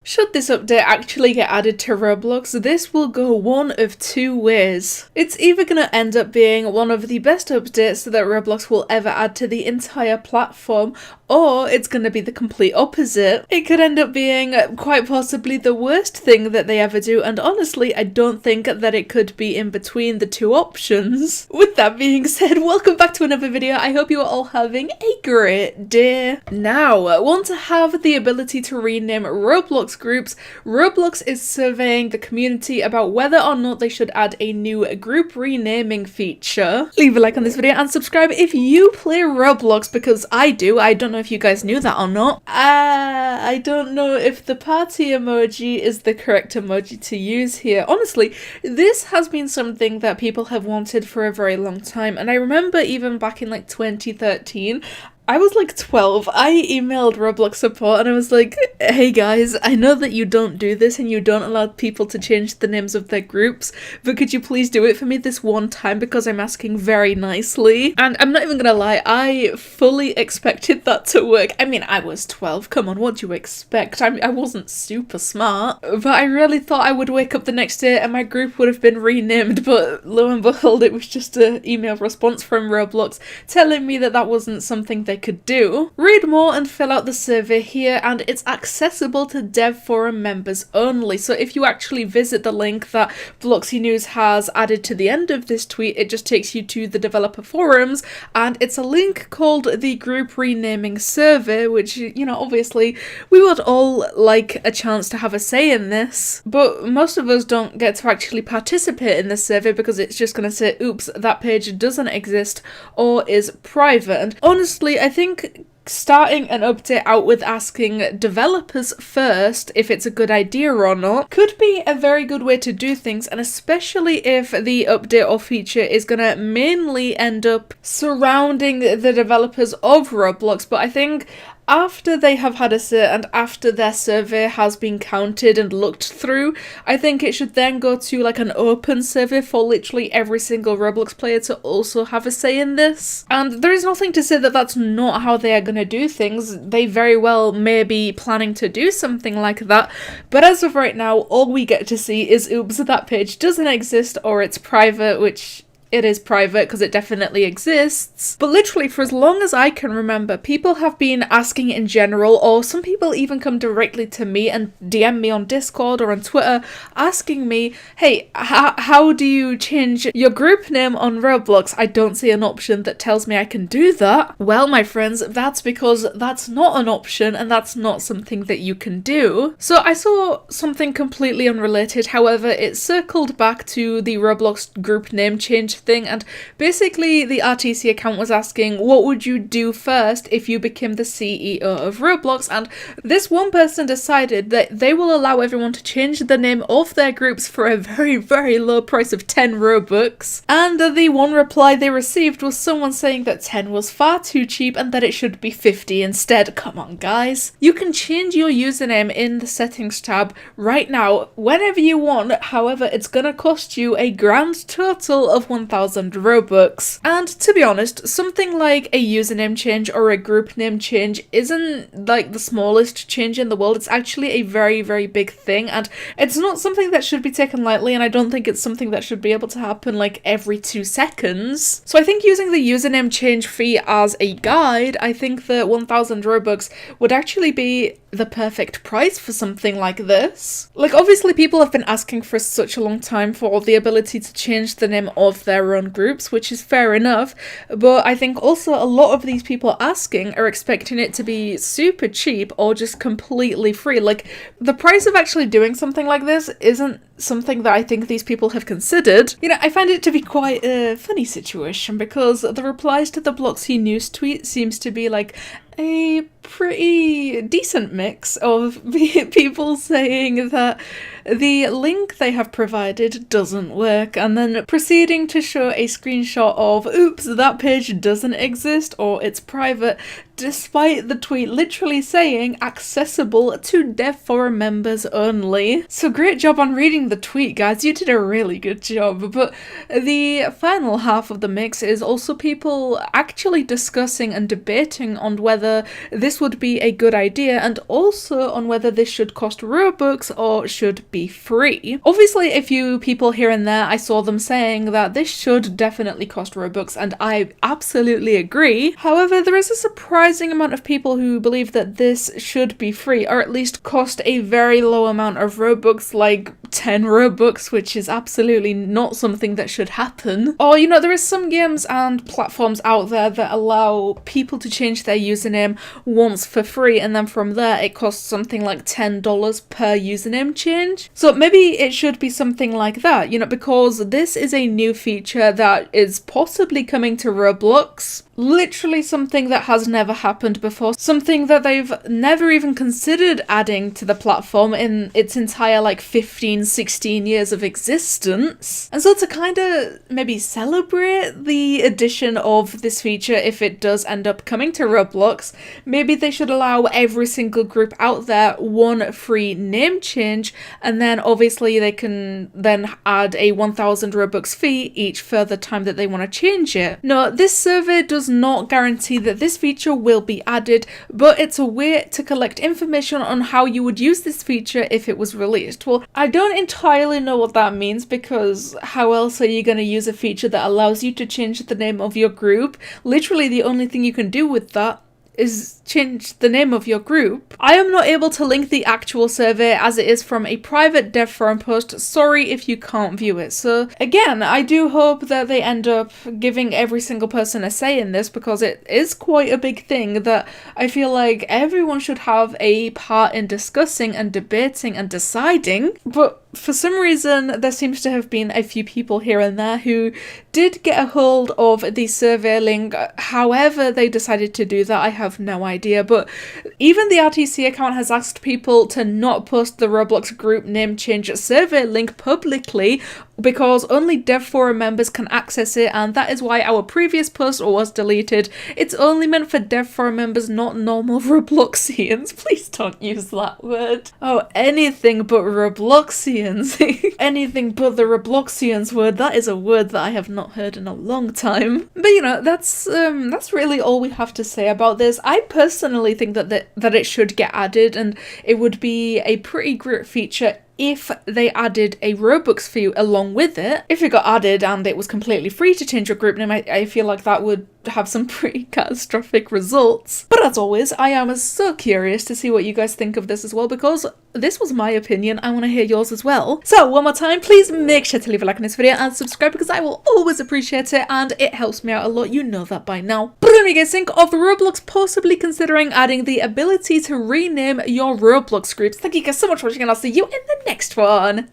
Should this update actually get added to Roblox, this will go one of two ways. It's either going to end up being one of the best updates that Roblox will ever add to the entire platform, or it's going to be the complete opposite. It could end up being quite possibly the worst thing that they ever do, and honestly, I don't think that it could be in between the two options. With that being said, welcome back to another video. I hope you are all having a great day. Now, want to have the ability to rename Roblox groups? Roblox is surveying the community about whether or not they should add a new group renaming feature. Leave a like on this video and subscribe if you play Roblox, because I do. I don't know if you guys knew that or not. I don't know if the party emoji is the correct emoji to use here. Honestly, this has been something that people have wanted for a very long time, and I remember even back in like 2013, I was like 12, I emailed Roblox support and I was like, hey guys, I know that you don't do this and you don't allow people to change the names of their groups, but could you please do it for me this one time because I'm asking very nicely? And I'm not even gonna lie, I fully expected that to work. I mean, I was 12, come on, what do you expect? I wasn't super smart, but I really thought I would wake up the next day and my group would have been renamed, but lo and behold, it was just an email response from Roblox telling me that that wasn't something they could do. Read more and fill out the survey here, and it's accessible to Devforum members only. So if you actually visit the link that Bloxy News has added to the end of this tweet, it just takes you to the developer forums, and it's a link called the group renaming survey, which, you know, obviously we would all like a chance to have a say in this, but most of us don't get to actually participate in the survey because it's just going to say, oops, that page doesn't exist or is private. And honestly, I think starting an update out with asking developers first if it's a good idea or not could be a very good way to do things, and especially if the update or feature is gonna mainly end up surrounding the developers of Roblox. But I think after they have had a say and after their survey has been counted and looked through, I think it should then go to like an open survey for literally every single Roblox player to also have a say in this. And there is nothing to say that that's not how they are going to do things. They very well may be planning to do something like that, but as of right now, all we get to see is, oops, that page doesn't exist or it's private, which it is private because it definitely exists. But literally for as long as I can remember, people have been asking in general, or some people even come directly to me and DM me on Discord or on Twitter asking me, hey, how do you change your group name on Roblox? I don't see an option that tells me I can do that. Well, my friends, that's because that's not an option and that's not something that you can do. So I saw something completely unrelated, however, it circled back to the Roblox group name change thing, and basically the RTC account was asking, what would you do first if you became the CEO of Roblox? And this one person decided that they will allow everyone to change the name of their groups for a very, very low price of 10 Robux. And the one reply they received was someone saying that 10 was far too cheap and that it should be 50 instead. Come on, guys. You can change your username in the settings tab right now whenever you want. However, it's gonna cost you a grand total of 1,000 Robux. And to be honest, something like a username change or a group name change isn't like the smallest change in the world. It's actually a very, very big thing, and it's not something that should be taken lightly, and I don't think it's something that should be able to happen like every 2 seconds. So I think using the username change fee as a guide, I think that 1,000 Robux would actually be the perfect price for something like this. Like, obviously people have been asking for such a long time for the ability to change the name of their own groups, which is fair enough, but I think also a lot of these people asking are expecting it to be super cheap or just completely free. Like, the price of actually doing something like this isn't something that I think these people have considered. You know, I find it to be quite a funny situation because the replies to the Bloxy News tweet seems to be like a pretty decent mix of people saying that the link they have provided doesn't work, and then proceeding to show a screenshot of, oops, that page doesn't exist or it's private, despite the tweet literally saying accessible to Devforum members only. So great job on reading the tweet, guys. You did a really good job. But the final half of the mix is also people actually discussing and debating on whether this would be a good idea, and also on whether this should cost Robux or should be free. Obviously, a few people here and there, I saw them saying that this should definitely cost Robux, and I absolutely agree. However, there is a surprising amount of people who believe that this should be free, or at least cost a very low amount of Robux, like 10 Robux, which is absolutely not something that should happen. Or, you know, there is some games and platforms out there that allow people to change their username once for free, and then from there it costs something like $10 per username change. So maybe it should be something like that, you know, because this is a new feature that is possibly coming to Roblox. Literally something that has never happened before, something that they've never even considered adding to the platform in its entire like 16 years of existence. And so to kind of maybe celebrate the addition of this feature, if it does end up coming to Roblox, maybe they should allow every single group out there one free name change, and then obviously they can then add a 1,000 Robux fee each further time that they want to change it. No, this survey does not guarantee that this feature will be added, but it's a way to collect information on how you would use this feature if it was released. Well, I don't entirely know what that means, because how else are you going to use a feature that allows you to change the name of your group? Literally the only thing you can do with that is change the name of your group. I am not able to link the actual survey as it is from a private Devforum post. Sorry if you can't view it. So again, I do hope that they end up giving every single person a say in this, because it is quite a big thing that I feel like everyone should have a part in discussing and debating and deciding. But for some reason, there seems to have been a few people here and there who did get a hold of the survey link. However they decided to do that, I have no idea. But even the RTC account has asked people to not post the Roblox group name change survey link publicly, because only Devforum members can access it, and that is why our previous post was deleted. It's only meant for Devforum members, not normal Robloxians. Please don't use that word. Oh, anything but Robloxians. Anything but the Robloxians word. That is a word that I have not heard in a long time. But you know, that's really all we have to say about this. I personally think that it should get added, and it would be a pretty great feature if they added a Robux fee along with it. If it got added and it was completely free to change your group name, I feel like that would have some pretty catastrophic results. But as always, I am so curious to see what you guys think of this as well, because this was my opinion. I want to hear yours as well. So one more time, please make sure to leave a like on this video and subscribe, because I will always appreciate it and it helps me out a lot. You know that by now. But what do you guys think of Roblox possibly considering adding the ability to rename your Roblox groups? Thank you guys so much for watching, and I'll see you in the next one.